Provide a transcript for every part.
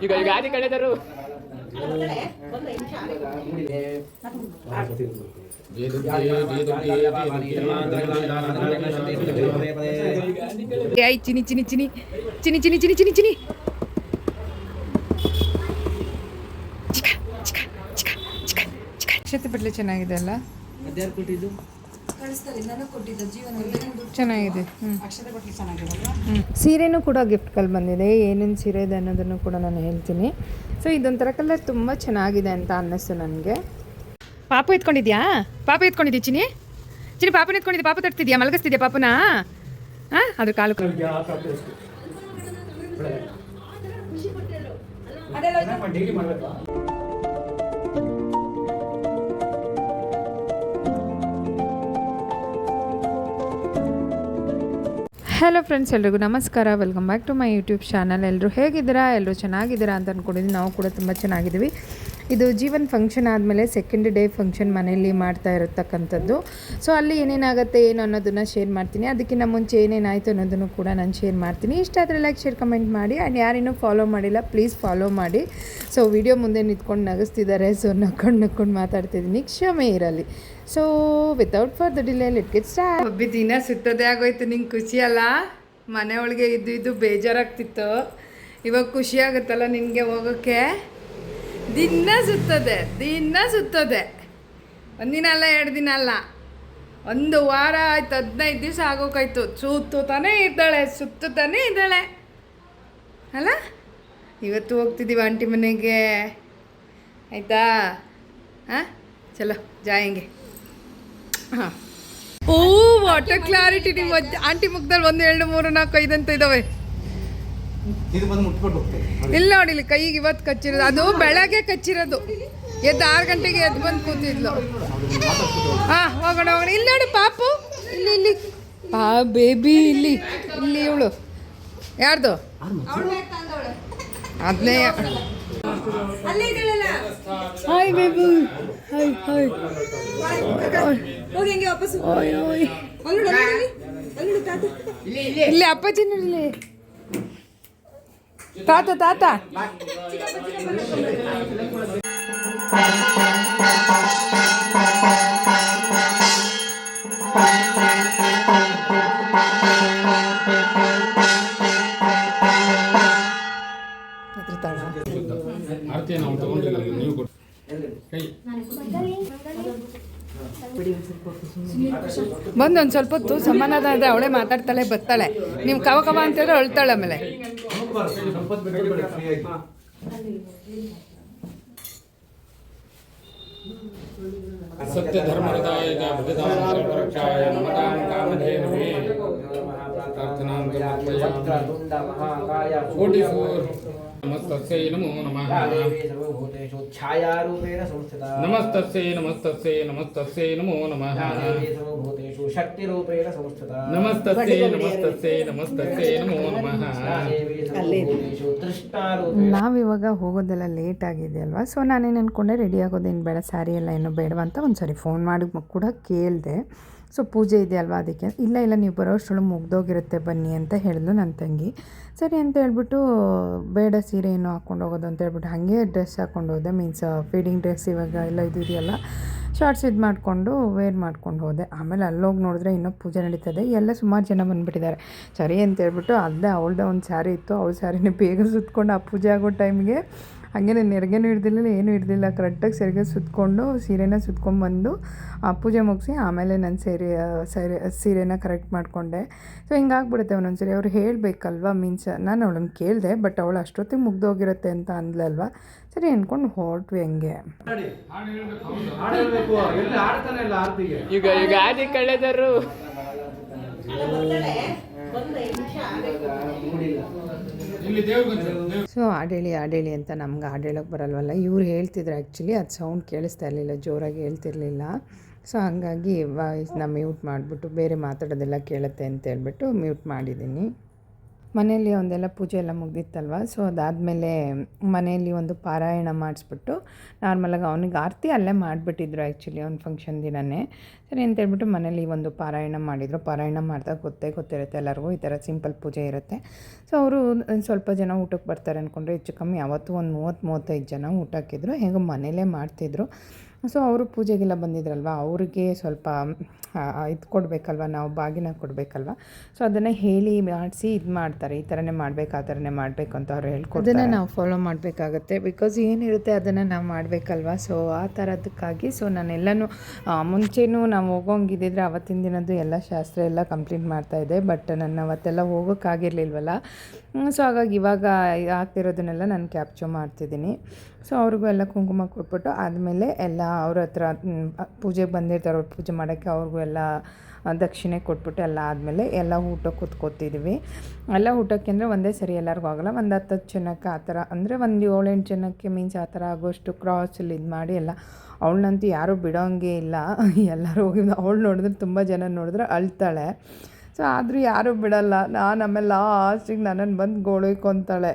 ಈಗ ಆದಿ ಕಳೆದರು ಚಿನಿ ಚಿನಿ ಚಿನಿ ಚಿನಿ ಚಿನಿ ಚಿನಿ ಚಿನಿ ಚಿನಿ ಅಕ್ಷತೆ ಬಟ್ಲೆ ಚೆನ್ನಾಗಿದೆ ಅಲ್ಲ, ಚೆನ್ನಾಗಿದೆ. ಸೀರೆನೂ ಕೂಡ ಗಿಫ್ಟ್ಗಳು ಬಂದಿದೆ. ಏನೇನು ಸೀರೆ ಇದೆ ಅನ್ನೋದನ್ನು ಕೂಡ ನಾನು ಹೇಳ್ತೀನಿ. ಸೊ ಇದೊಂಥರ ಕಲರ್ ತುಂಬ ಚೆನ್ನಾಗಿದೆ ಅಂತ ಅನ್ನಿಸ್ತು ನನಗೆ. ಪಾಪು ಎತ್ಕೊಂಡಿದ್ಯಾ? ಪಾಪು ಎತ್ಕೊಂಡಿದ್ಯಾ ಚಿನಿ? ಚಿನಿ ಪಾಪನ ಎತ್ಕೊಂಡಿದ್ಯಾ? ಪಾಪು ತರ್ತಿದ್ಯಾ? ಮಲಗಿಸ್ತಿದ್ಯಾ ಪಾಪುನ? ಹಾಂ, ಅದ್ರ ಕಾಲು ಹಲೋ ಫ್ರೆಂಡ್ಸ್, ಎಲ್ರಿಗೂ ನಮಸ್ಕಾರ. Welcome back to my YouTube channel. ಎಲ್ಲರೂ ಹೇಗಿದ್ದೀರಾ? ಎಲ್ಲರೂ ಚೆನ್ನಾಗಿದ್ದೀರಾ ಅಂತ ಅಂದ್ಕೊಂಡಿದ್ದೀನಿ. ನಾವು ಕೂಡ ತುಂಬ ಚೆನ್ನಾಗಿದ್ದೀವಿ. ಇದು ಜೀವನ್ ಫಂಕ್ಷನ್ ಆದಮೇಲೆ ಸೆಕೆಂಡ್ ಡೇ ಫಂಕ್ಷನ್ ಮನೆಯಲ್ಲಿ ಮಾಡ್ತಾ ಇರತಕ್ಕಂಥದ್ದು. ಸೊ ಅಲ್ಲಿ ಏನೇನಾಗುತ್ತೆ ಏನು ಅನ್ನೋದನ್ನು ಶೇರ್ ಮಾಡ್ತೀನಿ. ಅದಕ್ಕಿಂತ ಮುಂಚೆ ಏನೇನಾಯಿತು ಅನ್ನೋದನ್ನು ಕೂಡ ನಾನು ಶೇರ್ ಮಾಡ್ತೀನಿ. ಇಷ್ಟ ಆದರೆ ಲೈಕ್, ಶೇರ್, ಕಮೆಂಟ್ ಮಾಡಿ. ಆ್ಯಂಡ್ ಯಾರಿನ್ನೂ ಫಾಲೋ ಮಾಡಿಲ್ಲ ಪ್ಲೀಸ್ ಫಾಲೋ ಮಾಡಿ. ಸೊ ವಿಡಿಯೋ ಮುಂದೆ ನಿಂತ್ಕೊಂಡು ನಗಿಸ್ತಿದ್ದಾರೆ. ಸೊ ನಕ್ಕೊಂಡು ಮಾತಾಡ್ತಿದ್ದೀನಿ, ಕ್ಷಮೆ ಇರಲಿ. So without for the delay let get start. ಒಬ್ಬಿ ದಿನ ಸುತ್ತೋದೇ ಆಗೋಯ್ತು. ನಿಂಗೆ ಖುಷಿ ಅಲ್ಲ? ಮನೆ ಒಳಗೆ ಇದ್ದು ಬೇಜಾರಾಗ್ತಿತ್ತು. ಇವಾಗ ಖುಷಿ ಆಗುತ್ತಲ್ಲ ನಿನಗೆ ಹೋಗೋಕ್ಕೆ? ದಿನ ಸುತ್ತದೆ. ಒಂದಿನ ಅಲ್ಲ, 2 ದಿನ ಅಲ್ಲ, 1 ವಾರ ಆಯ್ತು, 15 ದಿವಸ ಆಗೋಕಾಯ್ತು. ಸುತ್ತುತ್ತಾನೆ ಇದ್ದಾಳೆ ಅಲ್ಲ. ಇವತ್ತು ಹೋಗ್ತಿದ್ದೀವಿ ಆಂಟಿ ಮನೆಗೆ, ಆಯಿತಾ? ಹಾಂ, ಚಲೋ ಜಾಯಂಗೆ. ಹಾಂ. ಓ ವಾಟರ್ ಕ್ಲಾರಿಟಿ. ನಿಮ್ಮ ಆಂಟಿ ಮುಖದಲ್ಲಿ 1 2 3 4 5 ಅಂತ ಇದ್ದಾವೆ. ಇಲ್ಲ ನೋಡಿಲಿ, ಕೈಗೆ ಇವತ್ತು ಕಚ್ಚಿರೋದು. ಅದು ಬೆಳಗ್ಗೆ ಕಚ್ಚಿರೋದು. ಎದ್ದು 6 ಗಂಟೆಗೆ ಎದ್ದು ಬಂದು ಕೂತಿದ್ಲು. ಹಾಂ, ಹೋಗೋಣ. ಇಲ್ಲಿ ನೋಡಿ ಪಾಪು, ಇಲ್ಲಿ ಬೇಬಿ, ಇಲ್ಲಿ ಇವಳು ಯಾರ್ದು? ಅದನ್ನೇ. Hi baby, hi. ಇಲ್ಲಿ ಅಪ್ಪಾಜಿ ನೋಡಿ, ತಾತ. ಬಂದು ಒಂದು ಸ್ವಲ್ಪ ಹೊತ್ತು ಸಮಾಧಾನ ಇದೆ. ಅವಳೇ ಮಾತಾಡ್ತಾಳೆ, ಬರ್ತಾಳೆ. ನೀವು ಕವ ಅಂತೇಳಿದ್ರೆ ಅಳ್ತಾಳೆ. ಆಮೇಲೆ ಸತ್ಯ ಧರ್ಮದಾಯಕ ಭೃತಾಯ ನಮತಾಂ ಕಾಮಧೇನವೇ ನಮಸ್ತಸ್ಯೈ ನಮೋ ನಮಃ. ನಮಸ್ತಸ್ಯೈ ನಮೋ ನಮಃ. ನಮಸ್ತಸ್ಯೈ ನಮೋ ನಮಃ. ನಾವಿವಾಗ ಹೋಗೋದೆಲ್ಲ ಲೇಟ್ ಆಗಿದೆ ಅಲ್ವಾ. ಸೊ ನಾನೇನು ಅಂದ್ಕೊಂಡೆ, ರೆಡಿ ಆಗೋದೇನು ಬೇಡ, ಸ್ಯಾರಿ ಎಲ್ಲ ಏನೂ ಬೇಡವಾ ಅಂತ ಒಂದು ಸಾರಿ ಫೋನ್ ಮಾಡಿ ಕೂಡ ಕೇಳಿದೆ. ಸೊ ಪೂಜೆ ಇದೆ ಅಲ್ವಾ, ಅದಕ್ಕೆ. ಇಲ್ಲ ನೀವು ಬರೋಷ್ಟರೊಳು ಮುಗ್ದೋಗಿರುತ್ತೆ ಬನ್ನಿ ಅಂತ ಹೇಳಿದ್ಲು ನನ್ನ ತಂಗಿ. ಸರಿ ಅಂತ ಹೇಳ್ಬಿಟ್ಟು, ಬೇಡ ಸೀರೆ ಏನೋ ಹಾಕ್ಕೊಂಡು ಹೋಗೋದು ಅಂತ ಹೇಳ್ಬಿಟ್ಟು ಹಾಗೆ ಡ್ರೆಸ್ ಹಾಕ್ಕೊಂಡು ಹೋದೆ. ಮೀನ್ಸ್ ಫೀಡಿಂಗ್ ಡ್ರೆಸ್ ಇವಾಗ ಎಲ್ಲ ಇದೆಯಲ್ಲ, ಶಾರ್ಟ್ಸ್ ಮಾಡಿಕೊಂಡು ವೇರ್ ಮಾಡ್ಕೊಂಡು ಹೋದೆ. ಆಮೇಲೆ ಅಲ್ಲೋಗಿ ನೋಡಿದ್ರೆ ಇನ್ನೂ ಪೂಜೆ ನಡೀತದೆ. ಎಲ್ಲ ಸುಮಾರು ಜನ ಬಂದುಬಿಟ್ಟಿದ್ದಾರೆ. ಸರಿ ಅಂತ ಹೇಳ್ಬಿಟ್ಟು ಅಲ್ಲೇ ಅವಳದೇ ಒಂದು ಸ್ಯಾರಿ ಇತ್ತು, ಅವಳ ಸ್ಯಾರಿನೇ ಬೇಗ ಸುತ್ಕೊಂಡು ಆ ಪೂಜೆ ಆಗೋ ಟೈಮ್ಗೆ ಹಾಗೆ ನೆರಿಗೆನೂ ಹಿಡ್ದಿಲ್ಲ, ಏನೂ ಹಿಡ್ದಿಲ್ಲ. ಕರೆಕ್ಟಾಗಿ ಸೆರಿಗೆ ಸುತ್ಕೊಂಡು ಸೀರೆನ ಸುತ್ಕೊಂಡ್ಬಂದು ಪೂಜೆ ಮುಗಿಸಿ ಆಮೇಲೆ ನಾನು ಸೀರೆನ ಕರೆಕ್ಟ್ ಮಾಡಿಕೊಂಡೆ. ಸೊ ಹಿಂಗಾಗ್ಬಿಡುತ್ತೆ ಒಂದೊಂದು ಸರಿ. ಅವ್ರು ಹೇಳಬೇಕಲ್ವ, ಮೀನ್ಸ್ ನಾನು ಅವಳನ್ನು ಕೇಳಿದೆ, ಬಟ್ ಅವಳು ಅಷ್ಟೊತ್ತಿಗೆ ಮುಗ್ದೋಗಿರುತ್ತೆ ಅಂತ ಅಂದ್ಲಲ್ವ. ಸರಿ ಅಂದ್ಕೊಂಡು ಹೊರಟ್ವಿ ಹಂಗೆ. ಈಗ ಆದಿ ಕಳೆದರು. ಸೊ ಹಾಡೇಳಿ ಅಂತ ನಮ್ಗೆ ಹಾಡೇಳೋಕ್ಕೆ ಬರಲ್ವಲ್ಲ. ಇವ್ರು ಹೇಳ್ತಿದ್ರು ಆ್ಯಕ್ಚುಲಿ, ಅದು ಸೌಂಡ್ ಕೇಳಿಸ್ತಾ ಇರಲಿಲ್ಲ, ಜೋರಾಗಿ ಹೇಳ್ತಿರ್ಲಿಲ್ಲ. ಸೊ ಹಾಗಾಗಿ ವಾಯ್ಸ್ನ ಮ್ಯೂಟ್ ಮಾಡಿಬಿಟ್ಟು ಬೇರೆ ಮಾತಾಡೋದೆಲ್ಲ ಕೇಳುತ್ತೆ ಅಂತ ಹೇಳ್ಬಿಟ್ಟು ಮ್ಯೂಟ್ ಮಾಡಿದ್ದೀನಿ. ಮನೆಯಲ್ಲಿ ಒಂದೆಲ್ಲ ಪೂಜೆ ಎಲ್ಲ ಮುಗ್ದಿತ್ತಲ್ವ. ಸೊ ಅದಾದಮೇಲೆ ಮನೆಯಲ್ಲಿ ಒಂದು ಪಾರಾಯಣ ಮಾಡಿಸ್ಬಿಟ್ಟು ನಾರ್ಮಲಾಗಿ ಅವನಿಗೆ ಆರತಿ ಅಲ್ಲೇ ಮಾಡಿಬಿಟ್ಟಿದ್ರು ಆ್ಯಕ್ಚುಲಿ ಅವ್ನ ಫಂಕ್ಷನ್ ದಿನವೇ. ಸರಿ ಅಂತೇಳ್ಬಿಟ್ಟು ಮನೇಲಿ ಒಂದು ಪಾರಾಯಣ ಮಾಡಿದರು. ಪಾರಾಯಣ ಮಾಡಿದಾಗ ಗೊತ್ತಿರುತ್ತೆ ಎಲ್ಲರಿಗೂ ಈ ಥರ ಸಿಂಪಲ್ ಪೂಜೆ ಇರುತ್ತೆ. ಸೊ ಅವರು ಸ್ವಲ್ಪ ಜನ ಊಟಕ್ಕೆ ಬರ್ತಾರೆ ಅಂದ್ಕೊಂಡ್ರೆ ಹೆಚ್ಚು ಕಮ್ಮಿ ಯಾವತ್ತೂ ಒಂದು 30-35 ಜನ ಊಟ ಹಾಕಿದ್ರು. ಹೇಗೋ ಮನೇಲೇ ಮಾಡ್ತಿದ್ರು. ಸೊ ಅವರು ಪೂಜೆಗೆಲ್ಲ ಬಂದಿದ್ರಲ್ವ, ಅವ್ರಿಗೆ ಸ್ವಲ್ಪ ಇದು ಕೊಡಬೇಕಲ್ವ, ನಾವು ಬಾಗಿನ ಕೊಡಬೇಕಲ್ವ. ಸೊ ಅದನ್ನು ಹೇಳಿ ಮಾಡಿಸಿ ಇದು ಮಾಡ್ತಾರೆ. ಈ ಥರನೇ ಮಾಡಬೇಕು, ಆ ಥರನೇ ಮಾಡಬೇಕು ಅಂತ ಅವ್ರು ಹೇಳ್ಕೊಡ್ತಾರೆ. ಅದನ್ನು ನಾವು ಫಾಲೋ ಮಾಡಬೇಕಾಗತ್ತೆ. ಬಿಕಾಸ್ ಏನಿರುತ್ತೆ ಅದನ್ನು ನಾವು ಮಾಡಬೇಕಲ್ವ. ಸೊ ಆ ಥರದಕ್ಕಾಗಿ ಸೊ ನಾನೆಲ್ಲನೂ ಮುಂಚೆನೂ ನಾವು ಹೋಗೋಂಗಿದ್ದಿದ್ರೆ ಅವತ್ತಿನ ದಿನದ್ದು ಎಲ್ಲ ಶಾಸ್ತ್ರ ಎಲ್ಲ ಕಂಪ್ಲೀಟ್ ಮಾಡ್ತಾಯಿದ್ದೆ. ಬಟ್ ನನ್ನ ಅವತ್ತೆಲ್ಲ ಹೋಗೋಕ್ಕಾಗಿರ್ಲಿಲ್ವಲ್ಲ. ಸೊ ಹಾಗಾಗಿ ಇವಾಗ ಆಗ್ತಿರೋದನ್ನೆಲ್ಲ ನಾನು ಕ್ಯಾಪ್ಚರ್ ಮಾಡ್ತಿದ್ದೀನಿ. ಸೊ ಅವ್ರಿಗೂ ಎಲ್ಲ ಕುಂಕುಮ ಕೊಟ್ಬಿಟ್ಟು ಆದಮೇಲೆ ಎಲ್ಲ ಅವ್ರ ಹತ್ರ ಪೂಜೆಗೆ ಬಂದಿರ್ತಾರೆ, ಅವ್ರು ಪೂಜೆ ಮಾಡೋಕ್ಕೆ ಅವ್ರಿಗೂ ಎಲ್ಲ ದಕ್ಷಿಣೆ ಕೊಟ್ಬಿಟ್ಟು ಎಲ್ಲ ಆದಮೇಲೆ ಎಲ್ಲ ಊಟಕ್ಕೆ ಕೂತ್ಕೋತಿದ್ವಿ. ಎಲ್ಲ ಊಟಕ್ಕೆ ಅಂದರೆ ಒಂದೇ ಸರಿ ಎಲ್ಲರಿಗೂ ಆಗೋಲ್ಲ, ಒಂದು 10 ಜನಕ್ಕೆ ಆ ಥರ, ಅಂದರೆ ಒಂದು 7-8 ಜನಕ್ಕೆ ಮೀನ್ಸ್ ಆ ಥರ ಆಗೋಷ್ಟು ಕ್ರಾಸಲ್ಲಿ ಇದು ಮಾಡಿ ಎಲ್ಲ. ಅವಳನ್ನಂತೂ ಯಾರೂ ಬಿಡೋಂಗೆ ಇಲ್ಲ, ಎಲ್ಲರೂ ಹೋಗಿ ಅವಳು ನೋಡಿದ್ರೆ ತುಂಬ ಜನ ನೋಡಿದ್ರೆ ಅಳ್ತಾಳೆ. ಸೊ ಆದರೂ ಯಾರೂ ಬಿಡಲ್ಲ. ನಾನು ಆಮೇಲೆ ಲಾಸ್ಟಿಗೆ ನನ್ನನ್ನು ಬಂದು ಗೋಳೈಕೊಂತಾಳೆ,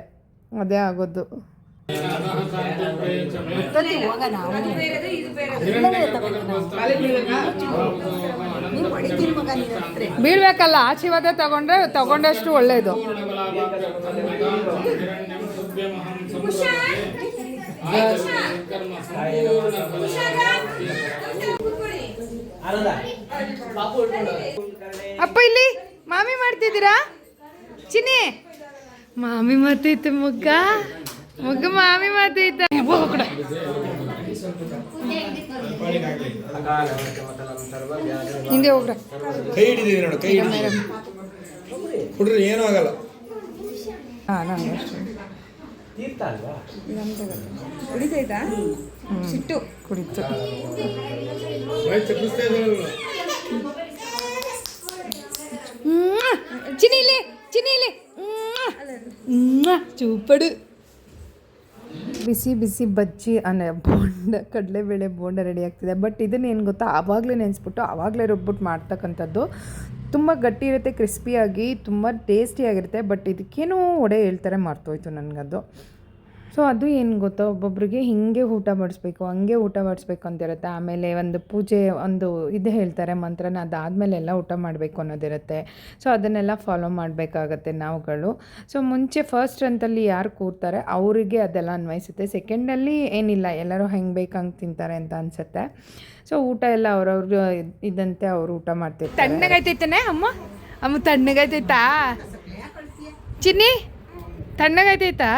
ಅದೇ ಆಗೋದು. ಬೀಳ್ಬೇಕಲ್ಲ, ಆಶೀರ್ವಾದ ತಗೊಂಡಷ್ಟು ಒಳ್ಳೆಯದು. ಅಪ್ಪ ಇಲ್ಲಿ ಮಾಮಿ ಮಾಡ್ತಿದ್ದೀರಾ? ಚಿನ್ನಿ ಮಾಮಿ ಮಾಡ್ತೈತೆ, ಮುಗ್ಗ ಮಾಮಿ ಮಾಡ್ತೈತೆ. ಹಿಂದೆ ಹೋಗ್ರ, ಕೈ ಹಿಡಿದೀವಿ ನೋಡು, ಕೈ ಹುಡ್ರಿ ಏನೂ ಆಗಲ್ಲ. ಹಾಂ ನಾನು ಸಿಟ್ಟು ಕುಡಿತು. ಚಿನ್ನಿಲಿ ಚೂಪಡು. ಬಿಸಿ ಬಿಸಿ ಬಜ್ಜಿ ಅಂದರೆ ಬೋಂಡ, ಕಡಲೆಬೇಳೆ ಬೋಂಡ ರೆಡಿ ಆಗ್ತಿದೆ. ಬಟ್ ಇದನ್ನು ಏನು ಗೊತ್ತಾ, ಆವಾಗಲೇ ನೆನೆಸ್ಬಿಟ್ಟು ಆವಾಗಲೇ ರುಬ್ಬಿಟ್ಟು ಮಾಡ್ತಕ್ಕಂಥದ್ದು. ತುಂಬ ಗಟ್ಟಿ ಇರುತ್ತೆ, ಕ್ರಿಸ್ಪಿಯಾಗಿ ತುಂಬ ಟೇಸ್ಟಿಯಾಗಿರುತ್ತೆ. ಬಟ್ ಇದಕ್ಕೇನೋ ಒಡೆ ಹೇಳ್ತಾರೆ, ಮರ್ತೋಯ್ತು ನನಗದು. ಸೊ ಅದು ಏನು ಗೊತ್ತಾ, ಒಬ್ಬೊಬ್ರಿಗೆ ಹೀಗೆ ಊಟ ಬಡಿಸ್ಬೇಕು, ಹಂಗೆ ಊಟ ಬಡಿಸ್ಬೇಕು ಅಂತಿರುತ್ತೆ. ಆಮೇಲೆ ಒಂದು ಪೂಜೆ ಒಂದು ಇದು ಹೇಳ್ತಾರೆ ಮಂತ್ರನ, ಅದಾದಮೇಲೆ ಎಲ್ಲ ಊಟ ಮಾಡಬೇಕು ಅನ್ನೋದಿರುತ್ತೆ. ಸೊ ಅದನ್ನೆಲ್ಲ ಫಾಲೋ ಮಾಡಬೇಕಾಗತ್ತೆ ನಾವುಗಳು. ಸೊ ಮುಂಚೆ ಫಸ್ಟ್ ಅಂತಲ್ಲಿ ಯಾರು ಕೂರ್ತಾರೆ ಅವರಿಗೆ ಅದೆಲ್ಲ ಅನ್ವಯಿಸುತ್ತೆ. ಸೆಕೆಂಡಲ್ಲಿ ಏನಿಲ್ಲ, ಎಲ್ಲರೂ ಹೆಂಗೆ ಬೇಕು ಹಂಗೆ ತಿಂತಾರೆ ಅಂತ ಅನಿಸುತ್ತೆ. ಸೊ ಊಟ ಎಲ್ಲ ಅವ್ರವ್ರು ಇದಂತೆ ಅವರು ಊಟ ಮಾಡ್ತಿರ್ತಾರೆ. ತಣ್ಣಗೈತೈತಾನೆ ಅಮ್ಮ ತಣ್ಣಗೈತೈತಾ? ಚಿನ್ನಿ ತಣ್ಣಗೈತೈತಾ?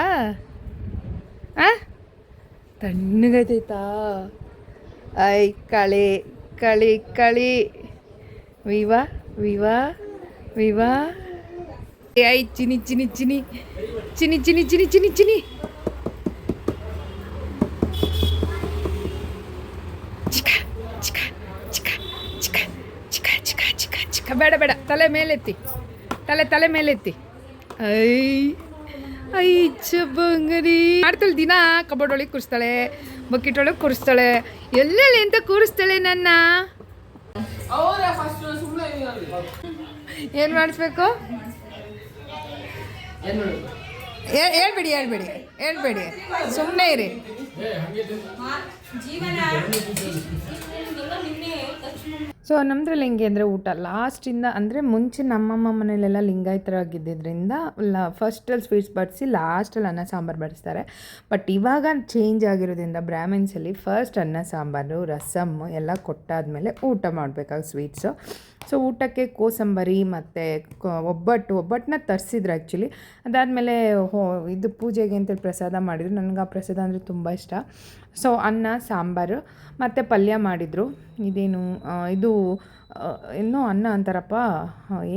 ತಣ್ಣಗೈತೈತಾ? ಐ ಕಳಿ ಕಳಿ ಕಳಿ ವಿವಾ ವಿವಾ ವಿವಾ ಐ ಚಿನಿ ಚಿನಿ ಚಿನಿ ಚಿನಿ ಚಿನಿ ಚಿನಿ ಚಿನಿ ಚಿನಿ ಚಿಕ ಚಿಕ ಚಿಕ ಚಿಕ ಚಿಕ ಚಿಕ ಚಿಕ ಚಿಕ. ಬೇಡ ಬೇಡ, ತಲೆ ಮೇಲೆತ್ತಿ, ತಲೆ ಮೇಲೆತ್ತಿ. ಐ ಬಂಗರಿ ಮಾಡ್ತಾಳೆ ದಿನ. ಕಬೋರ್ಡ್ ಒಳಗೆ ಕೂರಿಸ್ತಾಳೆ, ಬಕೆಟ್ ಒಳಗೆ ಕೂರಿಸ್ತಾಳೆ, ಎಲ್ಲೆಲ್ಲಿ ಅಂತ ಕೂರಿಸ್ತಾಳೆ ನನ್ನ. ಏನು ಮಾಡಿಸ್ಬೇಕು? ಹೇಳ್ಬೇಡಿ, ಸುಮ್ಮನೆ ಇರಿ. ಸೊ ನಮ್ಮದ್ರಲ್ಲಿ ಹೆಂಗೆ ಅಂದರೆ ಊಟ ಲಾಸ್ಟಿಂದ, ಅಂದರೆ ಮುಂಚೆ ನಮ್ಮಮ್ಮ ಮನೇಲೆಲ್ಲ ಲಿಂಗಾಯತರಾಗಿದ್ದರಿಂದ ಫಸ್ಟಲ್ಲಿ ಸ್ವೀಟ್ಸ್ ಬಡಿಸಿ ಲಾಸ್ಟಲ್ಲಿ ಅನ್ನ ಸಾಂಬಾರು ಬಡಿಸ್ತಾರೆ. ಬಟ್ ಇವಾಗ ಚೇಂಜ್ ಆಗಿರೋದ್ರಿಂದ ಬ್ರಾಹ್ಮಿನ್ಸಲ್ಲಿ ಫಸ್ಟ್ ಅನ್ನ ಸಾಂಬಾರು, ರಸಮ್ಮು ಎಲ್ಲ ಕೊಟ್ಟಾದಮೇಲೆ ಊಟ ಮಾಡಬೇಕಾಗ ಸ್ವೀಟ್ಸು. ಸೊ ಊಟಕ್ಕೆ ಕೋಸಂಬರಿ ಮತ್ತು ಒಬ್ಬಟ್ಟನ್ನ ತರಿಸಿದ್ರು ಆ್ಯಕ್ಚುಲಿ. ಅದಾದಮೇಲೆ ಇದು ಪೂಜೆಗೆ ಅಂತೇಳಿ ಪ್ರಸಾದ ಮಾಡಿದರು. ನನಗೆ ಆ ಪ್ರಸಾದ ಅಂದರೆ ತುಂಬ ಇಷ್ಟ. ಸೊ ಅನ್ನ ಸಾಂಬಾರು ಮತ್ತು ಪಲ್ಯ ಮಾಡಿದರು. ಇದೇನು ಇದು ಇನ್ನೂ ಅನ್ನ ಅಂತಾರಪ್ಪ,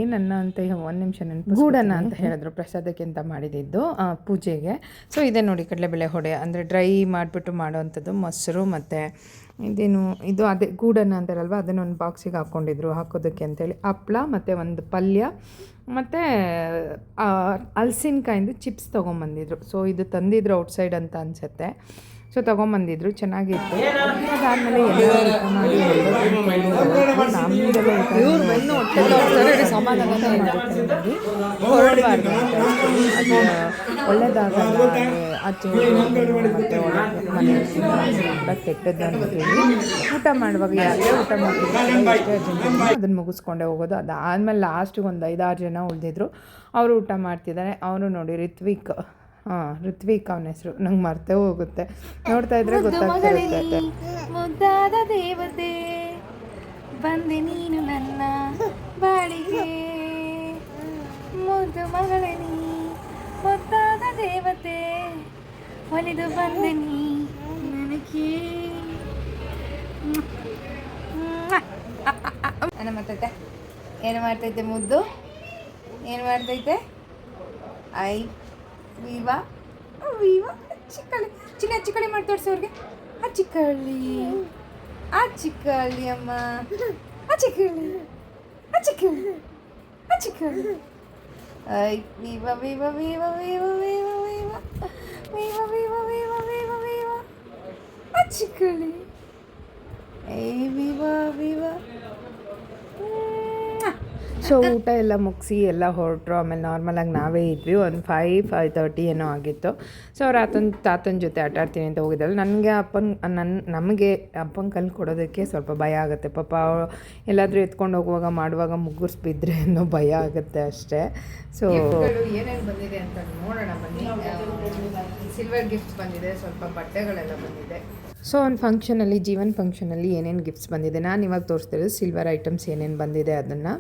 ಏನು ಅನ್ನ ಅಂತ ಒಂದು ನಿಮಿಷ ನೆನಪು, ಗೂಡನ್ನ ಅಂತ ಹೇಳಿದ್ರು ಪ್ರಸಾದಕ್ಕೆ ಅಂತ ಮಾಡಿದ್ದು ಪೂಜೆಗೆ. ಸೊ ಇದೇ ನೋಡಿ ಕಡಲೆಬೇಳೆ ಹೊಡೆ, ಅಂದರೆ ಡ್ರೈ ಮಾಡಿಬಿಟ್ಟು ಮಾಡೋವಂಥದ್ದು, ಮೊಸರು ಮತ್ತು ಇದೇನು ಇದು ಅದೇ ಗೂಡನ್ನ ಅಂತಾರಲ್ವ, ಅದನ್ನು ಒಂದು ಬಾಕ್ಸಿಗೆ ಹಾಕೋದಕ್ಕೆ ಅಂತೇಳಿ ಹಪ್ಪಳ ಮತ್ತು ಒಂದು ಪಲ್ಯ ಮತ್ತು ಹಲಸಿನಕಾಯಿಂದ ಚಿಪ್ಸ್ ತೊಗೊಂಬಂದಿದ್ರು. ಸೊ ಇದು ತಂದಿದ್ರು ಔಟ್ಸೈಡ್ ಅಂತ ಅನಿಸುತ್ತೆ. ಸೊ ತೊಗೊಂಬಂದಿದ್ರು, ಚೆನ್ನಾಗಿತ್ತು. ಅದಾದಮೇಲೆ ಎಲ್ಲ ಊಟ ಮಾಡಿ ಹೊರಡಬಾರ್ದು, ಅದು ಒಳ್ಳೆಯದಾಗಲ್ಲ, ಆಚೆ ಮತ್ತು ಒಳಗೆ ಮನೆಯಲ್ಲಿ ಕೂಡ ಕೆಟ್ಟದ್ದು ಅಂತೇಳಿ ಊಟ ಮಾಡುವಾಗ ಯಾರೇ ಊಟ ಮಾಡ್ತಿದ್ರು ಅದನ್ನು ಮುಗಿಸ್ಕೊಂಡೇ ಹೋಗೋದು. ಅದಾದಮೇಲೆ ಲಾಸ್ಟಿಗೆ ಒಂದು 5-6 ಜನ ಉಳಿದಿದ್ರು, ಅವರು ಊಟ ಮಾಡ್ತಿದ್ದಾರೆ. ಅವರು ನೋಡಿ ಋತ್ವಿಕ್ ಅವನ ಹೆಸರು ನಂಗೆ ಮರ್ತೇ ಹೋಗುತ್ತೆ, ನೋಡ್ತಾ ಇದ್ರೆ ಗೊತ್ತಾಗ್ತಿರುತ್ತೆ. ಮುದ್ದಾದ ದೇವತೆ ಬಂದೆ ನೀನು ನನ್ನ ಬಾಳಿಗೆ, ಮುದ್ದು ಮಗಳೇ ನೀ ಮುದ್ದಾದ ದೇವತೆ ಒಲಿದು ಬಂದೆ ನೀ ನನಗೆ. ಅನ್ನ ಮಾಡ್ತೈತೆ, ಏನು ಮಾಡ್ತೈತೆ ಮುದ್ದು, ಏನು ಮಾಡ್ತೈತೆ? ಐ ವೀವಾ ಚಿಕ್ಕಳ್ಳಿ ಚಿಕ್ಕಳ್ಳಿ ಮಾಡಿ ತೋರಿಸಿ ಅವ್ರಿಗೆ. ಆ ಚಿಕ್ಕಳ್ಳಿ ಅಮ್ಮ, ಆ ಚಿಕ್ಕಳ್ಳಿ ಐ ವೀವಾ ಆ ಚಿಕ್ಕಳ್ಳಿ ಐ ವೀವಾ. ಸೊ ಊಟ ಎಲ್ಲ ಮುಗಿಸಿ ಎಲ್ಲ ಹೊರಟ್ರು. ಆಮೇಲೆ ನಾರ್ಮಲಾಗಿ ನಾವೇ ಇದ್ವಿ, ಒಂದು 5:30 ಏನೋ ಆಗಿತ್ತು. ಸೊ ಅವ್ರು ತಾತನ ಜೊತೆ ಆಟ ಆಡ್ತೀನಿ ಅಂತ ಹೋಗಿದ್ದಲ್ಲ. ನನಗೆ ನಮಗೆ ಅಪ್ಪನ ಕಲ್ಲು ಕೊಡೋದಕ್ಕೆ ಸ್ವಲ್ಪ ಭಯ ಆಗುತ್ತೆ. ಪಾಪ ಎಲ್ಲಾದರೂ ಎತ್ಕೊಂಡು ಹೋಗುವಾಗ ಮಾಡುವಾಗ ಮುಗ್ಗಿಸ್ಬಿದ್ರೆ ಅನ್ನೋ ಭಯ ಆಗುತ್ತೆ ಅಷ್ಟೇ. ಸೊ ಏನೇನು ಬಂದಿದೆ ಅಂತ ನೋಡೋಣ ಬನ್ನಿ. ಸಿಲ್ವರ್ ಗಿಫ್ಟ್ಸ್ ಬಂದಿದೆ, ಸ್ವಲ್ಪ ಬಟ್ಟೆಗಳೆಲ್ಲ ಬಂದಿದೆ. ಸೊ ಒಂದು ಫಂಕ್ಷನಲ್ಲಿ, ಜೀವನ್ ಫಂಕ್ಷನಲ್ಲಿ ಏನೇನು ಗಿಫ್ಟ್ಸ್ ಬಂದಿದೆ ನಾನು ಇವಾಗ ತೋರಿಸ್ತಿರೋದು ಸಿಲ್ವರ್ ಐಟಮ್ಸ್ ಏನೇನು ಬಂದಿದೆ ಅದನ್ನು.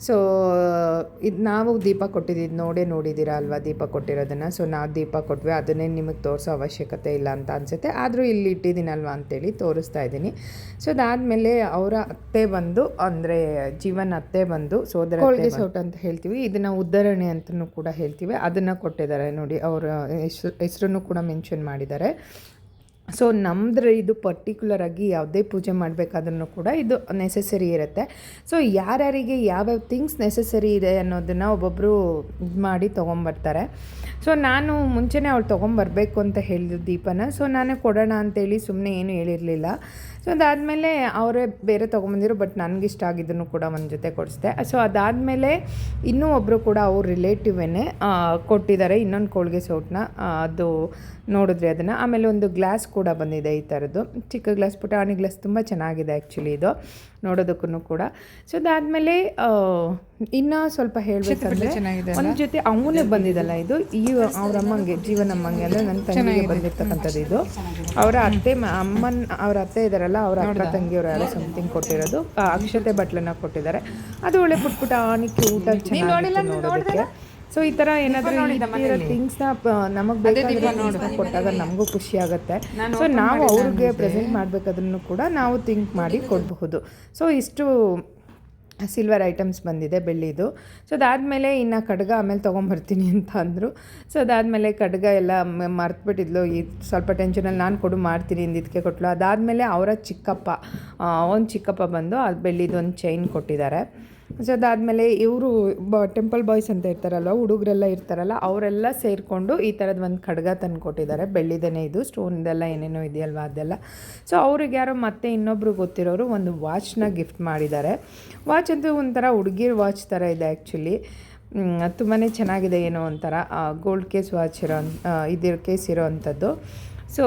ಸೊ ಇದು ನಾವು ದೀಪ ಕೊಟ್ಟಿದ್ದು ನೋಡಿದ್ದೀರಾ ಅಲ್ವಾ, ದೀಪ ಕೊಟ್ಟಿರೋದನ್ನು. ಸೊ ನಾವು ದೀಪ ಕೊಟ್ವಿ, ಅದನ್ನೇ ನಿಮಗೆ ತೋರಿಸೋ ಅವಶ್ಯಕತೆ ಇಲ್ಲ ಅಂತ ಅನಿಸುತ್ತೆ, ಆದರೂ ಇಲ್ಲಿ ಇಟ್ಟಿದ್ದೀನಲ್ವ ಅಂತೇಳಿ ತೋರಿಸ್ತಾ ಇದ್ದೀನಿ. ಸೊ ಅದಾದಮೇಲೆ ಅವರ ಅತ್ತೆ ಬಂದು, ಅಂದರೆ ಜೀವನ್ ಅತ್ತೆ ಬಂದು ಸೋದರ ಕೋಳಿಗೆ ಸೌಟ್ ಅಂತ ಹೇಳ್ತೀವಿ, ಇದನ್ನು ಉದ್ಧರಣೆ ಅಂತಲೂ ಕೂಡ ಹೇಳ್ತೀವಿ, ಅದನ್ನು ಕೊಟ್ಟಿದ್ದಾರೆ ನೋಡಿ. ಅವರ ಹೆಸರನ್ನು ಕೂಡ ಮೆನ್ಷನ್ ಮಾಡಿದ್ದಾರೆ. ಸೊ ನಮ್ಮದ್ರ ಇದು ಪರ್ಟಿಕ್ಯುಲರಾಗಿ ಯಾವುದೇ ಪೂಜೆ ಮಾಡಬೇಕಾದ್ರೂ ಕೂಡ ಇದು ನೆಸೆಸರಿ ಇರುತ್ತೆ. ಸೊ ಯಾರ್ಯಾರಿಗೆ ಯಾವ್ಯಾವ ಥಿಂಗ್ಸ್ ನೆಸೆಸರಿ ಇದೆ ಅನ್ನೋದನ್ನು ಒಬ್ಬೊಬ್ಬರು ಇದು ಮಾಡಿ ತೊಗೊಂಬರ್ತಾರೆ. ಸೊ ನಾನು ಮುಂಚೆನೇ ಅವಳು ತೊಗೊಂಬರ್ಬೇಕು ಅಂತ ಹೇಳಿದ್ದು ದೀಪನ. ಸೊ ನಾನೇ ಕೊಡೋಣ ಅಂತೇಳಿ ಸುಮ್ಮನೆ ಏನೂ ಹೇಳಿರಲಿಲ್ಲ. ಸೊ ಅದಾದಮೇಲೆ ಅವರೇ ಬೇರೆ ತೊಗೊಂಬಂದಿರು, ಬಟ್ ನನಗಿಷ್ಟ ಆಗಿದ್ದನ್ನು ಕೂಡ ಒಂದು ಜೊತೆ ಕೊಡಿಸ್ದೆ. ಸೊ ಅದಾದಮೇಲೆ ಇನ್ನೂ ಒಬ್ಬರು ಕೂಡ ಅವ್ರ ರಿಲೇಟಿವೇನೆ ಕೊಟ್ಟಿದ್ದಾರೆ ಇನ್ನೊಂದು ಕೋಳಿಗೆ ಸೌಟನ್ನ, ಅದು ನೋಡಿದ್ರಿ ಅದನ್ನು. ಆಮೇಲೆ ಒಂದು ಗ್ಲಾಸ್ ಕೂಡ ಬಂದಿದೆ, ಈ ಥರದ್ದು ಚಿಕ್ಕ ಗ್ಲಾಸ್, ಪುಟಾಣಿ ಗ್ಲಾಸ್, ತುಂಬ ಚೆನ್ನಾಗಿದೆ ಆ್ಯಕ್ಚುಲಿ ಇದು ನೋಡೋದಕ್ಕೂ ಕೂಡ. ಸೊ ಅದಾದಮೇಲೆ ಇನ್ನೂ ಸ್ವಲ್ಪ ಹೇಳಬೇಕಂದ್ರೆ ಒಂದು ಜೊತೆ ಅವನೇ ಬಂದಿದ್ದಲ್ಲ, ಇದು ಅವ್ರ ಅಮ್ಮಂಗೆ, ಜೀವನಮ್ಮಂಗೆ ಅಂದರೆ ನನ್ನ ತಂಗಿಗೆ ಬಂದಿರ್ತಕ್ಕಂಥದ್ದು. ಇದು ಅವರ ಅತ್ತೆ ಅವ್ರ ಅತ್ತೆ ಇದ್ದಾರಲ್ಲ, ಅವರ ಅಕ್ಕ ತಂಗಿಯವರು ಯಾರೋ ಸಮಥಿಂಗ್ ಕೊಟ್ಟಿರೋದು, ಅಕ್ಷತೆ ಬಟ್ಲನ್ನ ಕೊಟ್ಟಿದ್ದಾರೆ. ಅದು ಒಳ್ಳೆ ಪುಟ್ಪುಟಾಣಿ ಕ್ಯೂಟಾಗಿ ಚೆನ್ನಾಗಿ ನೋಡೋದಕ್ಕೆ. ಸೊ ಈ ಥರ ಏನಾದರೂ ಥಿಂಗ್ಸ್ನ ನಮಗೆ ಬೇಕಾದ್ರೆ ಕೊಟ್ಟಾಗ ನಮಗೂ ಖುಷಿ ಆಗುತ್ತೆ. ಸೊ ನಾವು ಅವ್ರಿಗೆ ಪ್ರೆಸೆಂಟ್ ಮಾಡಬೇಕಾದ್ರೂ ಕೂಡ ನಾವು ಥಿಂಕ್ ಮಾಡಿ ಕೊಡಬಹುದು. ಸೊ ಇಷ್ಟು ಸಿಲ್ವರ್ ಐಟಮ್ಸ್ ಬಂದಿದೆ, ಬೆಳ್ಳಿದು. ಸೊ ಅದಾದಮೇಲೆ ಇನ್ನು ಕಡ್ಗ ಆಮೇಲೆ ತೊಗೊಂಬರ್ತೀನಿ ಅಂತ ಅಂದರು. ಸೊ ಅದಾದಮೇಲೆ ಕಡ್ಗ ಎಲ್ಲ ಮರ್ತುಬಿಟ್ಟಿದ್ಲು, ಈ ಸ್ವಲ್ಪ ಟೆನ್ಷನಲ್ಲಿ ನಾನು ಕೊಡು ಮಾಡ್ತೀನಿ ಇಂದಿದ್ದಕ್ಕೆ ಕೊಟ್ಟಳು. ಅದಾದಮೇಲೆ ಅವರ ಚಿಕ್ಕಪ್ಪ ಬಂದು ಅದು ಬೆಳ್ಳಿದು ಒಂದು ಚೈನ್ ಕೊಟ್ಟಿದ್ದಾರೆ. ಸೊ ಅದಾದಮೇಲೆ ಇವರು ಟೆಂಪಲ್ ಬಾಯ್ಸ್ ಅಂತ ಇರ್ತಾರಲ್ವ, ಹುಡುಗರೆಲ್ಲ ಇರ್ತಾರಲ್ಲ, ಅವರೆಲ್ಲ ಸೇರಿಕೊಂಡು ಈ ಥರದ್ದು ಒಂದು ಖಡ್ಗ ತಂದು ಕೊಟ್ಟಿದ್ದಾರೆ. ಬೆಳ್ಳಿದೇನೆ ಇದು, ಸ್ಟೋನ್ದೆಲ್ಲ ಏನೇನೋ ಇದೆಯಲ್ವ ಅದೆಲ್ಲ. ಸೊ ಅವ್ರಿಗೆ ಯಾರೋ ಮತ್ತೆ ಇನ್ನೊಬ್ರು ಗೊತ್ತಿರೋರು ಒಂದು ವಾಚ್ನ ಗಿಫ್ಟ್ ಮಾಡಿದ್ದಾರೆ. ವಾಚ್ ಅಂತೂ ಒಂಥರ ಹುಡುಗಿರ್ ವಾಚ್ ಥರ ಇದೆ ಆ್ಯಕ್ಚುಲಿ, ತುಂಬಾ ಚೆನ್ನಾಗಿದೆ. ಏನೋ ಒಂಥರ ಗೋಲ್ಡ್ ಕೇಸ್ ವಾಚ್ ಕೇಸ್ ಇರೋ ಅಂಥದ್ದು. ಸೊ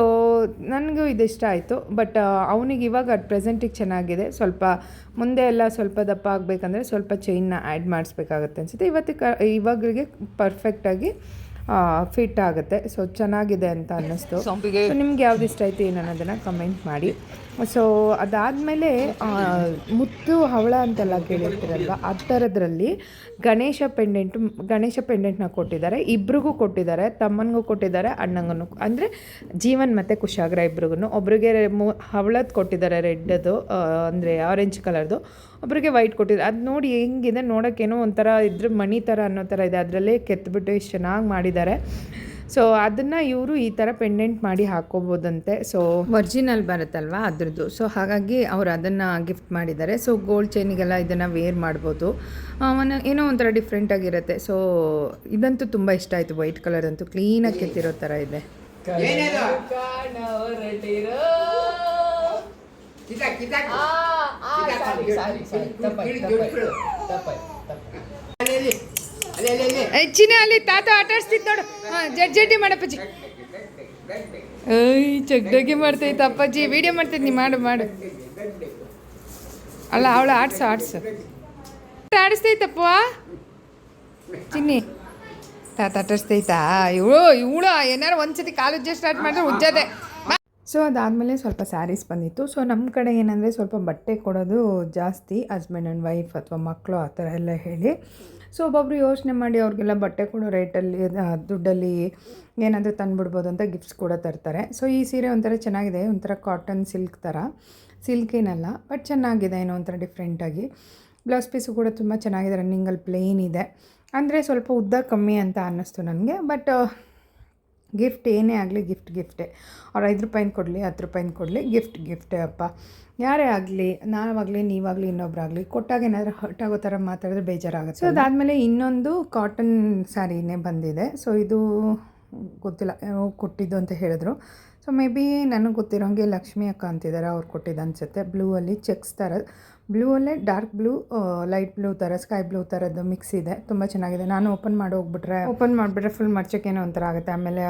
ನನಗೂ ಇದಿಷ್ಟ ಆಯಿತು. ಬಟ್ ಅವನಿಗೆ ಇವಾಗ ಅಟ್ ಪ್ರೆಸೆಂಟಿಗೆ ಚೆನ್ನಾಗಿದೆ. ಸ್ವಲ್ಪ ಮುಂದೆ ಎಲ್ಲ ಸ್ವಲ್ಪ ದಪ್ಪ ಆಗಬೇಕಂದ್ರೆ ಸ್ವಲ್ಪ ಚೈನ್ನ ಆ್ಯಡ್ ಮಾಡಿಸ್ಬೇಕಾಗತ್ತೆ ಅನಿಸುತ್ತೆ. ಇವಾಗಲಿಗೆ ಪರ್ಫೆಕ್ಟಾಗಿ ಫಿಟ್ ಆಗುತ್ತೆ. ಸೊ ಚೆನ್ನಾಗಿದೆ ಅಂತ ಅನ್ನಿಸ್ತು. ಸೊ ನಿಮ್ಗೆ ಯಾವ್ದು ಇಷ್ಟ ಆಯಿತು ಏನು ಅನ್ನೋದನ್ನು ಕಮೆಂಟ್ ಮಾಡಿ. ಸೊ ಅದಾದಮೇಲೆ ಮುತ್ತು ಹವಳ ಅಂತೆಲ್ಲ ಕೇಳಿರ್ತೀರಲ್ವ, ಆ ಥರದ್ರಲ್ಲಿ ಗಣೇಶ ಪೆಂಡೆಂಟ್ನ ಕೊಟ್ಟಿದ್ದಾರೆ. ಇಬ್ರಿಗೂ ಕೊಟ್ಟಿದ್ದಾರೆ, ತಮ್ಮನಿಗೂ ಕೊಟ್ಟಿದ್ದಾರೆ, ಅಣ್ಣಂಗೂ, ಅಂದರೆ ಜೀವನ್ ಮತ್ತು ಕುಶಾಗ್ರ ಇಬ್ರಿಗೂ. ಒಬ್ರಿಗೆ ಹವಳದ್ದು ಕೊಟ್ಟಿದ್ದಾರೆ, ರೆಡ್ದು ಅಂದರೆ ಆರೆಂಜ್ ಕಲರ್ದು, ಒಬ್ರಿಗೆ ವೈಟ್ ಕೊಟ್ಟಿದ್ದಾರೆ. ಅದು ನೋಡಿ ಹೆಂಗಿದೆ, ನೋಡೋಕ್ಕೇನೋ ಒಂಥರ ಇದ್ರ ಮಣಿ ಥರ ಅನ್ನೋ ಥರ ಇದೆ, ಅದರಲ್ಲೇ ಕೆತ್ತಬಿಟ್ಟು ಇಷ್ಟು ಚೆನ್ನಾಗಿ ಮಾಡಿದ್ದಾರೆ. ಸೊ ಅದನ್ನು ಇವರು ಈ ಥರ ಪೆಂಡೆಂಟ್ ಮಾಡಿ ಹಾಕ್ಕೋಬೋದಂತೆ. ಸೊ ಒರಿಜಿನಲ್ ಬರುತ್ತಲ್ವ ಅದ್ರದ್ದು. ಸೊ ಹಾಗಾಗಿ ಅವರು ಅದನ್ನು ಗಿಫ್ಟ್ ಮಾಡಿದ್ದಾರೆ. ಸೊ ಗೋಲ್ಡ್ ಚೈನಿಗೆಲ್ಲ ಇದನ್ನು ವೇರ್ ಮಾಡ್ಬೋದು, ಏನೋ ಒಂಥರ ಡಿಫ್ರೆಂಟಾಗಿರುತ್ತೆ. ಸೊ ಇದಂತೂ ತುಂಬ ಇಷ್ಟ ಆಯಿತು, ವೈಟ್ ಕಲರ್ ಅಂತೂ ಕ್ಲೀನಾಗಿ ಕೆತ್ತಿರೋ ಥರ ಇದೆ, ಏನೇದು? ಕಾಣ ಹೊರಟಿರೋ ಕಿತ್ತಾಕ್, ಕಿತ್ತಾಕ್. ಆ, ಆ, ಕಿತ್ತಾಕ್, ಸಾರಿ, ಕಿತ್ತಾಕ್. ಸಾರಿ, ಸಾರಿ. ತಪ್ಪಾಯ್ತು, ಕಿತ್ತಾಕ್, ತಪ್ಪಾಯ್ತು, ಕಿತ್ತಾಕ್. ತಪ್ಪಾಯ್ತು, ತಪ್ಪಾಯ್ತು. ಅಲ್ಲಿ, ಅಲ್ಲಿ. ಅಲ್ಲಿ, ಅಲ್ಲಿ, ಅಲ್ಲಿ. ಹೆಚ್ಚಿನ ಅಲ್ಲಿ ತಾತ ಆಟ ಆಡಿಸ್ತಿದ್ ನೋಡು. ಜಡ್ಜಿ ಮಾಡಪ್ಪಜ್ಜಿ. ಏಯ್ ಚಗ್ಡಗಿ ಮಾಡ್ತೈತೆ ಅಪ್ಪಾಜಿ. ವಿಡಿಯೋ ಮಾಡ್ತೈತೆ ನೀ ಮಾಡು ಮಾಡು. ಅಲ್ಲ ಅವಳು ಆಡ್ಸು ಆಡ್ಸು. ಆಡಿಸ್ತೈತಪ್ಪ ಚಿನ್ನಿ. ತಾತ ಆಟಾಡಿಸ್ತೈತಾ? ಇವಳು ಏನಾರು ಒಂದ್ಸತಿ ಕಾಲೇಜ್ ಸ್ಟಾರ್ಟ್ ಮಾಡಿದ್ರೆ ಉಜ್ಜದೆ. ಸೊ ಅದಾದಮೇಲೆ ಸ್ವಲ್ಪ ಸ್ಯಾರೀಸ್ ಬಂದಿತ್ತು. ಸೊ ನಮ್ಮ ಕಡೆ ಏನಂದರೆ ಸ್ವಲ್ಪ ಬಟ್ಟೆ ಕೊಡೋದು ಜಾಸ್ತಿ, ಹಸ್ಬೆಂಡ್ ಆ್ಯಂಡ್ ವೈಫ್ ಅಥವಾ ಮಕ್ಕಳು ಆ ಥರ ಎಲ್ಲ ಹೇಳಿ. ಸೊ ಒಬ್ಬೊಬ್ರು ಯೋಚನೆ ಮಾಡಿ ಅವ್ರಿಗೆಲ್ಲ ಬಟ್ಟೆ ಕೊಡೋ ರೇಟಲ್ಲಿ ದುಡ್ಡಲ್ಲಿ ಏನಾದರೂ ತಂದುಬಿಡ್ಬೋದು ಅಂತ ಗಿಫ್ಟ್ಸ್ ಕೂಡ ತರ್ತಾರೆ. ಸೊ ಈ ಸೀರೆ ಒಂಥರ ಚೆನ್ನಾಗಿದೆ, ಒಂಥರ ಕಾಟನ್ ಸಿಲ್ಕ್ ಥರ, ಸಿಲ್ಕ್ ಏನಲ್ಲ ಬಟ್ ಚೆನ್ನಾಗಿದೆ, ಏನೋ ಒಂಥರ ಡಿಫ್ರೆಂಟಾಗಿ. ಬ್ಲೌಸ್ ಪೀಸು ಕೂಡ ತುಂಬ ಚೆನ್ನಾಗಿದೆ, ರನ್ನಿಂಗಲ್ಲಿ ಪ್ಲೇನ್ ಇದೆ. ಅಂದರೆ ಸ್ವಲ್ಪ ಉದ್ದ ಕಮ್ಮಿ ಅಂತ ಅನ್ನಿಸ್ತು ನನಗೆ. ಬಟ್ ಗಿಫ್ಟ್ ಏನೇ ಆಗಲಿ ಗಿಫ್ಟೇ. ಅವ್ರು 5 ರೂಪಾಯಿನ ಕೊಡಲಿ 10 ರೂಪಾಯಿನ ಕೊಡಲಿ ಗಿಫ್ಟೇ ಅಪ್ಪ. ಯಾರೇ ಆಗಲಿ, ನಾವಾಗಲಿ ನೀವಾಗಲಿ ಇನ್ನೊಬ್ಬರಾಗಲಿ ಕೊಟ್ಟಾಗ ಏನಾದರೂ ಹರ್ಟ್ ಆಗೋ ಥರ ಮಾತಾಡಿದ್ರೆ ಬೇಜಾರಾಗುತ್ತೆ. ಸೊ ಅದಾದಮೇಲೆ ಇನ್ನೊಂದು ಕಾಟನ್ ಸ್ಯಾರಿನೇ ಬಂದಿದೆ. ಸೊ ಇದು ಗೊತ್ತಿಲ್ಲ ಕೊಟ್ಟಿದ್ದು ಅಂತ ಹೇಳಿದ್ರು. ಸೊ ಮೇ ಬಿ ನನಗೆ ಗೊತ್ತಿರೋಂಗೆ ಲಕ್ಷ್ಮಿ ಅಕ್ಕ ಅಂತಿದ್ದಾರೆ, ಅವ್ರು ಕೊಟ್ಟಿದ್ದು ಅನಿಸುತ್ತೆ. ಬ್ಲೂ ಅಲ್ಲಿ ಚೆಕ್ಸ್ ಥರ, ಬ್ಲೂ ಅಲ್ಲೇ ಡಾರ್ಕ್ ಬ್ಲೂ, ಲೈಟ್ ಬ್ಲೂ ಥರ, ಸ್ಕೈ ಬ್ಲೂ ಥರದ್ದು ಮಿಕ್ಸ್ ಇದೆ. ತುಂಬ ಚೆನ್ನಾಗಿದೆ. ನಾನು ಓಪನ್ ಮಾಡಿಬಿಟ್ರೆ ಫುಲ್ ಮರ್ಚಕ್ಕೇನೋ ಒಂಥರ ಆಗುತ್ತೆ. ಆಮೇಲೆ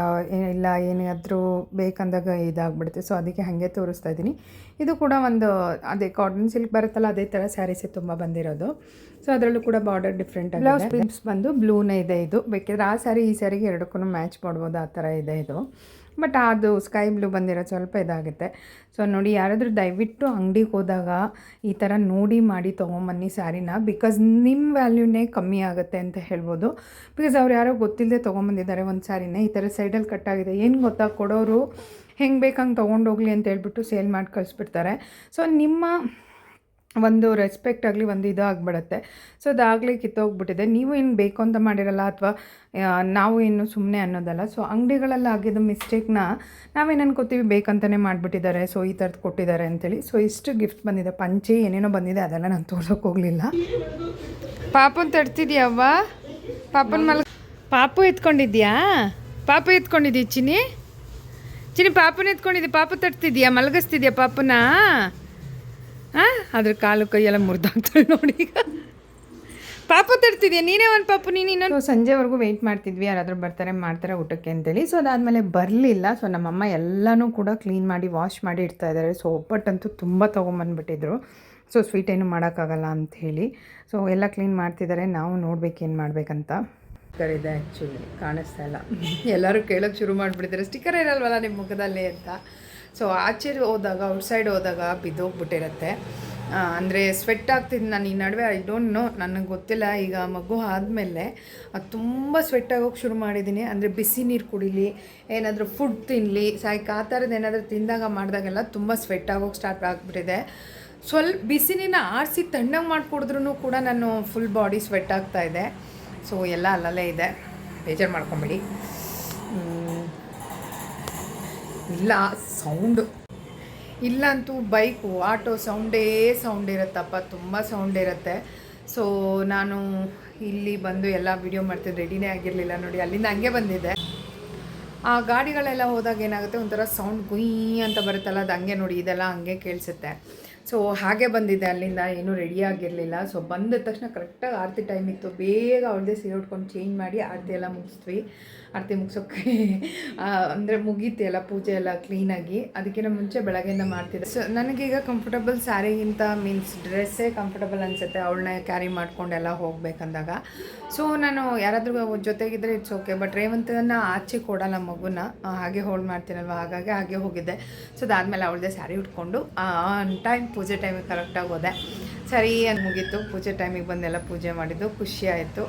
ಇಲ್ಲ ಏನಾದರೂ ಬೇಕಂದಾಗ ಇದಾಗ್ಬಿಡುತ್ತೆ. ಸೊ ಅದಕ್ಕೆ ಹಾಗೆ ತೋರಿಸ್ತಾ ಇದ್ದೀನಿ. ಇದು ಕೂಡ ಒಂದು ಅದೇ ಕಾಟನ್ ಸಿಲ್ಕ್ ಬರುತ್ತಲ್ಲ ಅದೇ ಥರ ಸ್ಯಾರೀಸೇ ತುಂಬ ಬಂದಿರೋದು. ಸೊ ಅದರಲ್ಲೂ ಕೂಡ ಬಾರ್ಡರ್ ಡಿಫ್ರೆಂಟ್ ಆಗಿದೆ. ಬ್ಲೌಸ್ ಪ್ರಿಂಟ್ಸ್ ಬಂದು ಬ್ಲೂನೇ ಇದೆ. ಇದು ಬೇಕಿದ್ರೆ ಆ ಸ್ಯಾರಿ ಈ ಸ್ಯಾರಿಗೆ ಎರಡಕ್ಕೂ ಮ್ಯಾಚ್ ಮಾಡ್ಬೋದು, ಆ ಥರ ಇದೆ ಇದು. ಬಟ್ ಅದು ಸ್ಕೈ ಬ್ಲೂ ಬಂದಿರೋದು ಸ್ವಲ್ಪ ಇದಾಗುತ್ತೆ. ಸೊ ನೋಡಿ, ಯಾರಾದರೂ ದಯವಿಟ್ಟು ಅಂಗಡಿಗೆ ಹೋದಾಗ ಈ ಥರ ನೋಡಿ ಮಾಡಿ ತೊಗೊಂಬನ್ನಿ ಸ್ಯಾರಿನ. ಬಿಕಾಸ್ ನಿಮ್ಮ ವ್ಯಾಲ್ಯೂನೇ ಕಮ್ಮಿ ಆಗುತ್ತೆ ಅಂತ ಹೇಳ್ಬೋದು. ಬಿಕಾಸ್ ಅವ್ರು ಯಾರೋ ಗೊತ್ತಿಲ್ಲದೆ ತೊಗೊಂಬಂದಿದ್ದಾರೆ ಒಂದು ಸ್ಯಾರಿನೇ, ಈ ಥರ ಸೈಡಲ್ಲಿ ಕಟ್ಟಾಗಿದೆ. ಏನು ಗೊತ್ತಾ, ಕೊಡೋರು ಹೆಂಗೆ ಬೇಕಂಗೆ ತೊಗೊಂಡೋಗ್ಲಿ ಅಂತ ಹೇಳ್ಬಿಟ್ಟು ಸೇಲ್ ಮಾಡಿ ಕಳಿಸ್ಬಿಡ್ತಾರೆ. ಸೊ ನಿಮ್ಮ ಒಂದು ರೆಸ್ಪೆಕ್ಟ್ ಆಗಲಿ ಒಂದು ಇದು ಆಗಿಬಿಡುತ್ತೆ. ಸೊ ಅದಾಗಲೇ ಕಿತ್ತೋಗ್ಬಿಟ್ಟಿದೆ. ನೀವು ಏನು ಬೇಕು ಅಂತ ಮಾಡಿರಲ್ಲ, ಅಥವಾ ನಾವು ಏನು ಸುಮ್ಮನೆ ಅನ್ನೋದಲ್ಲ. ಸೊ ಅಂಗಡಿಗಳಲ್ಲಿ ಆಗಿದ್ದು ಮಿಸ್ಟೇಕ್ನ ನಾವೇನು ಅನ್ಕೋತೀವಿ, ಬೇಕಂತಲೇ ಮಾಡಿಬಿಟ್ಟಿದ್ದಾರೆ, ಸೊ ಈ ಥರದ್ದು ಕೊಟ್ಟಿದ್ದಾರೆ ಅಂತೇಳಿ. ಸೊ ಇಷ್ಟು ಗಿಫ್ಟ್ ಬಂದಿದೆ, ಪಂಚೆ ಏನೇನೋ ಬಂದಿದೆ, ಅದೆಲ್ಲ ನಾನು ತೋರ್ಸೋಕೆ ಹೋಗಲಿಲ್ಲ. ಪಾಪನ್ ತಡ್ತಿದ್ಯಾವ್ವ? ಪಾಪು ಎತ್ಕೊಂಡಿದ್ಯಾ? ಪಾಪು ಎತ್ಕೊಂಡಿದ್ದೀಯ ಚಿನ್ನಿ? ಪಾಪುನ ಎತ್ಕೊಂಡಿದ್ದೆ. ಪಾಪು ತಡ್ತಿದ್ಯಾ? ಮಲಗಿಸ್ತಿದ್ಯಾ ಪಾಪುನ? ಅದ್ರ ಕಾಲು ಕೈಯೆಲ್ಲ ಮುರಿದಾಗ್ತಾಳೆ ನೋಡಿ. ಈಗ ಪಾಪು ತಡ್ತಿದ್ಯಾ? ನೀನೇ ಒಂದು ಪಾಪು, ನೀನು. ಸಂಜೆವರೆಗೂ ವೆಯ್ಟ್ ಮಾಡ್ತಿದ್ವಿ, ಯಾರಾದರೂ ಮಾಡ್ತಾರೆ ಊಟಕ್ಕೆ ಅಂತೇಳಿ. ಸೊ ಅದಾದಮೇಲೆ ಬರಲಿಲ್ಲ. ಸೊ ನಮ್ಮಮ್ಮ ಎಲ್ಲನೂ ಕೂಡ ಕ್ಲೀನ್ ಮಾಡಿ ವಾಶ್ ಮಾಡಿ ಇಡ್ತಾಯಿದ್ದಾರೆ. ಸೊ ಒಬ್ಬಟ್ಟಂತೂ ತುಂಬ ತೊಗೊಂಬಂದ್ಬಿಟ್ಟಿದ್ರು. ಸೊ ಸ್ವೀಟ್ ಏನು ಮಾಡೋಕ್ಕಾಗಲ್ಲ ಅಂಥೇಳಿ ಸೊ ಎಲ್ಲ ಕ್ಲೀನ್ ಮಾಡ್ತಿದ್ದಾರೆ. ನಾವು ನೋಡ್ಬೇಕೇನು ಮಾಡಬೇಕಂತ. ಸ್ಟಿಕ್ಕರ್ ಇದೆ ಆ್ಯಕ್ಚುಲಿ, ಕಾಣಿಸ್ತಾ ಇಲ್ಲ. ಎಲ್ಲರೂ ಕೇಳೋಕ್ಕೆ ಶುರು ಮಾಡಿಬಿಟ್ಟಿದ್ದಾರೆ, ಸ್ಟಿಕ್ಕರ್ ಇರಲ್ವಲ್ಲ ನಿಮ್ಮ ಮುಖದಲ್ಲಿ ಅಂತ. ಸೊ ಆಚೆ ಹೋದಾಗ, ಔಟ್ಸೈಡ್ ಹೋದಾಗ ಬಿದ್ದೋಗ್ಬಿಟ್ಟಿರುತ್ತೆ. ಅಂದರೆ ಸ್ವೆಟ್ ಆಗ್ತಿದ್ದು ನಾನು ಈ ನಡುವೆ, ಐ ಡೋಂಟ್ ನೋ, ನನಗೆ ಗೊತ್ತಿಲ್ಲ. ಈಗ ಮಗು ಆದಮೇಲೆ ಅದು ತುಂಬ ಸ್ವೆಟ್ ಆಗೋಕ್ಕೆ ಶುರು ಮಾಡಿದ್ದೀನಿ. ಅಂದರೆ ಬಿಸಿ ನೀರು ಕುಡಿಲಿ, ಏನಾದರೂ ಫುಡ್ ತಿನ್ನಲಿ, ಆ ಥರದ್ದು ಏನಾದರೂ ತಿಂದಾಗ ಮಾಡಿದಾಗೆಲ್ಲ ತುಂಬ ಸ್ವೆಟ್ ಆಗೋಕ್ಕೆ ಸ್ಟಾರ್ಟ್ ಆಗಿಬಿಟ್ಟಿದೆ. ಸ್ವಲ್ಪ ಬಿಸಿ ನೀರನ್ನ ಆರಿಸಿ ತಣ್ಣಗೆ ಮಾಡಿಕೊಡಿದ್ರೂ ಕೂಡ ನಾನು ಫುಲ್ ಬಾಡಿ ಸ್ವೆಟ್ ಆಗ್ತಾಯಿದೆ. ಸೊ ಎಲ್ಲ ಅಲ್ಲಲ್ಲೇ ಇದೆ, ಬೇಜಾರು ಮಾಡ್ಕೊಂಬಿಡಿ. ಇಲ್ಲ ಸೌಂಡು ಇಲ್ಲಂತೂ ಬೈಕು ಆಟೋ ಸೌಂಡ್ ಇರುತ್ತಪ್ಪ, ತುಂಬ ಸೌಂಡ್ ಇರುತ್ತೆ. ಸೊ ನಾನು ಇಲ್ಲಿ ಬಂದು ಎಲ್ಲ ವೀಡಿಯೋ ಮಾಡ್ತೀನಿ, ರೆಡಿನೇ ಆಗಿರಲಿಲ್ಲ ನೋಡಿ, ಅಲ್ಲಿಂದ ಹಂಗೆ ಬಂದಿದ್ದೆ. ಆ ಗಾಡಿಗಳೆಲ್ಲ ಹೋದಾಗ ಏನಾಗುತ್ತೆ, ಒಂಥರ ಸೌಂಡ್ ಗುಯ್ ಅಂತ ಬರುತ್ತಲ್ಲ, ಅದು ಹಂಗೆ ನೋಡಿ, ಇದೆಲ್ಲ ಹಂಗೆ ಕೇಳಿಸುತ್ತೆ. ಸೊ ಹಾಗೆ ಬಂದಿದ್ದೆ ಅಲ್ಲಿಂದ, ಏನೂ ರೆಡಿ ಆಗಿರಲಿಲ್ಲ. ಸೊ ಬಂದ ತಕ್ಷಣ ಕರೆಕ್ಟಾಗಿ ಆರತಿ ಟೈಮ್ ಇತ್ತು, ಬೇಗ ಅವ್ಳದೇ ಸೀರೆ ಉಟ್ಕೊಂಡು ಚೇಂಜ್ ಮಾಡಿ ಆರತಿ ಎಲ್ಲ ಮುಗಿಸ್ತೀವಿ. ಆರತಿ ಮುಗಿಸೋಕ್ಕೆ ಅಂದರೆ ಮುಗೀತಿ ಎಲ್ಲ ಪೂಜೆ ಎಲ್ಲ ಕ್ಲೀನಾಗಿ. ಅದಕ್ಕಿಂತ ಮುಂಚೆ ಬೆಳಗ್ಗೆಯಿಂದ ಮಾಡ್ತಿದ್ದೆ. ಸೊ ನನಗೀಗ ಕಂಫರ್ಟಬಲ್ ಸ್ಯಾರಿಗಿಂತ ಮೀನ್ಸ್ ಡ್ರೆಸ್ಸೇ ಕಂಫರ್ಟಬಲ್ ಅನಿಸುತ್ತೆ, ಅವಳನ್ನ ಕ್ಯಾರಿ ಮಾಡ್ಕೊಂಡೆಲ್ಲ ಹೋಗ್ಬೇಕಂದಾಗ. ಸೊ ನಾನು ಯಾರಾದರೂ ಜೊತೆಗಿದ್ರೆ ಇಟ್ಸ್ ಓಕೆ, ಬಟ್ ರೇವಂತನ ಆಚೆ ಕೊಡಲ್ಲ ಮಗುನ, ಹಾಗೆ ಹೋಲ್ಡ್ ಮಾಡ್ತೀನಲ್ವ, ಹಾಗಾಗಿ ಹಾಗೆ ಹೋಗಿದ್ದೆ. ಸೊ ಅದಾದಮೇಲೆ ಅವಳದೇ ಸ್ಯಾರಿ ಉಟ್ಕೊಂಡು ಆನ್ ಟೈಮ್ ಪೂಜೆ ಟೈಮಿಗೆ ಕರೆಕ್ಟಾಗಿ ಹೋದೆ. ಸರಿ ಅಂತ ಮುಗೀತು. ಪೂಜೆ ಟೈಮಿಗೆ ಬಂದೆಲ್ಲ ಪೂಜೆ ಮಾಡಿದ್ದು ಖುಷಿ ಆಯಿತು.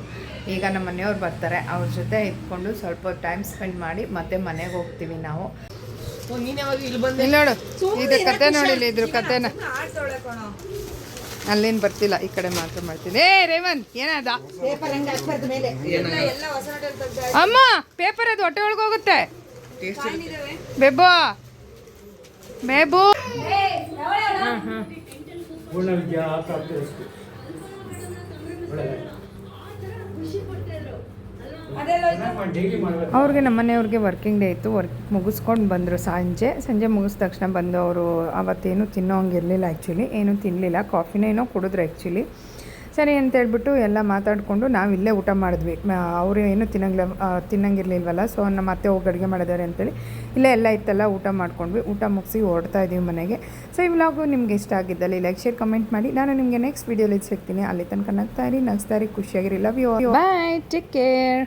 ಈಗ ನಮ್ಮ ಮನೆಯವ್ರು ಬರ್ತಾರೆ, ಅವ್ರ ಜೊತೆ ಇದ್ಕೊಂಡು ಸ್ವಲ್ಪ ಟೈಮ್ ಸ್ಪೆಂಡ್ ಮಾಡಿ ಮತ್ತೆ ಮನೆಗೆ ಹೋಗ್ತೀವಿ ನಾವು. ಇಲ್ಲಿ ನೋಡು, ಇದು ಕತೆ ನೋಡಿಲ್ಲ, ಇದ್ರ ಕತೆನ ಅಲ್ಲೇನು ಬರ್ತಿಲ್ಲ, ಈ ಕಡೆ ಮಾತ್ರ ಮಾಡ್ತೀನಿ. ರೇವಂತ್ ಏನಾದ ಅಮ್ಮ, ಪೇಪರ್ ಅದು ಹೊಟ್ಟೆ ಒಳಗೆ ಹೋಗುತ್ತೆ. ಬೇಬು ಬೇಬು ಅವ್ರಿಗೆ ನಮ್ಮ ಮನೆಯವ್ರಿಗೆ ವರ್ಕಿಂಗ್ ಡೇ ಇತ್ತು, ವರ್ಕ್ ಮುಗಿಸ್ಕೊಂಡು ಬಂದರು ಸಂಜೆ ಮುಗಿದ ತಕ್ಷಣ ಬಂದು ಅವರು ಅವತ್ತೇನು ತಿನ್ನೋ ಹಂಗಿರಲಿಲ್ಲ. ಆ್ಯಕ್ಚುಲಿ ಏನೂ ತಿನ್ನಲಿಲ್ಲ, ಕಾಫಿನೇನೋ ಕುಡಿದ್ರು ಆ್ಯಕ್ಚುಲಿ. ಸರಿ ಅಂತೇಳ್ಬಿಟ್ಟು ಎಲ್ಲ ಮಾತಾಡಿಕೊಂಡು ನಾವು ಇಲ್ಲೇ ಊಟ ಮಾಡಿದ್ವಿ. ಅವರು ಏನು ತಿನ್ನಂಗಿರ್ಲಿಲ್ವಲ್ಲ, ಸೊ ನಮ್ಮ ಅತ್ತೆ ಹೋಗಿ ಅಡುಗೆ ಮಾಡಿದ್ದಾರೆ ಅಂತೇಳಿ ಇಲ್ಲೇ ಎಲ್ಲ ಇತ್ತಲ್ಲ ಊಟ ಮಾಡ್ಕೊಂಡ್ವಿ. ಊಟ ಮುಗಿಸಿ ಹೊರಡ್ತಾ ಇದ್ದೀವಿ ಮನೆಗೆ. ಸೊ ಈ ವ್ಲಾಗು ನಿಮ್ಗೆ ಇಷ್ಟ ಆಗಿದ್ದಲ್ಲಿ ಲೈಕ್ ಶೇರ್ ಕಮೆಂಟ್ ಮಾಡಿ. ನಾನು ನಿಮಗೆ ನೆಕ್ಸ್ಟ್ ವೀಡಿಯೋಲಿ ಸಿಗ್ತೀನಿ. ಅಲ್ಲಿ ತನಕ ನಗ್ತಾ ಇರಿ, ಖುಷಿಯಾಗಿರಿ. Love you, bye, take care.